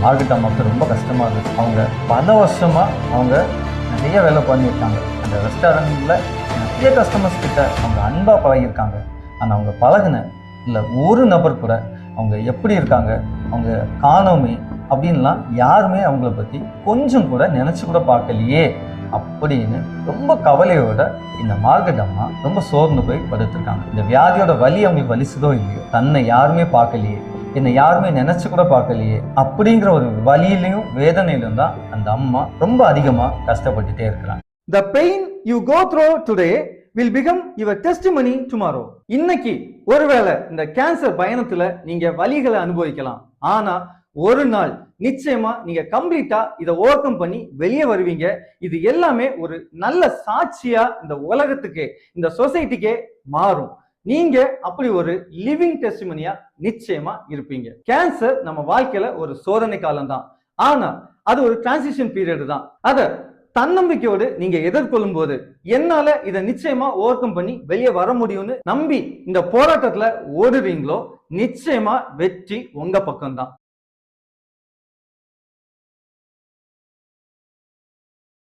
Market அம்மாவுக்கு ரொம்ப கஷ்டமாக இருந்துச்சு. அவங்க பல வருஷமாக அவங்க நிறைய வேலை பண்ணியிருக்காங்க. அந்த ரெஸ்டாரண்ட்டில் நிறைய கஸ்டமர்ஸ் கிட்ட அவங்க அன்பாக பழகியிருக்காங்க. ஆனால் அவங்க பழகின இல்லை ஒரு நபர் கூட அவங்க எப்படி இருக்காங்க, அவங்க காணோமே அப்படின்லாம் யாருமே அவங்கள பற்றி கொஞ்சம் கூட நினச்சி கூட பார்க்கலையே அப்படின்னு ரொம்ப கவலையோட இந்த மார்க்கெட் அம்மா ரொம்ப சோர்ந்து போய் படுத்திருக்காங்க. இந்த வியாதியோட வலி அவங்களுக்கு வலிச்சுதோ இல்லையோ, தன்னை யாருமே பார்க்கலையே, என்னை யாருமே நினைச்சு கூட பார்க்கலையே அப்படிங்கிற ஒரு வலியிலையும் வேதனையிலும் தான் அந்த அம்மா ரொம்ப அதிகமா கஷ்டப்பட்டுட்டே இருக்கிறாங்க. The pain you go through today will become your testimony tomorrow. இன்னைக்கு ஒருவேளை இந்த கேன்சர் பயணத்துல நீங்க வலிகளை அனுபவிக்கலாம். ஆனா ஒரு நாள் நிச்சயமா நீங்க கம்ப்ளீட்டா இதை ஓவர் கம் பண்ணி வெளியே வருவீங்க. இது எல்லாமே ஒரு நல்ல சாட்சியா இந்த உலகத்துக்கே, இந்த சொசைட்டிக்கே மாறும். நீங்க அப்படி ஒரு லிவிங் டெஸ்டிமனியா நிச்சயமா இருப்பீங்க. கேன்சர் நம்ம வாழ்க்கையில ஒரு சோதனை காலம் தான். ஆனா அது ஒரு டிரான்சிஷன் பீரியட் தான். அத தன்னம்பிக்கையோடு நீங்க எதிர்கொள்ளும் போது என்னால இதை நிச்சயமா ஓவர் கம் பண்ணி வெளியே வர முடியும்னு நம்பி இந்த போராட்டத்துல ஓடுறீங்களோ, நிச்சயமா வெற்றி உங்க பக்கம் தான்.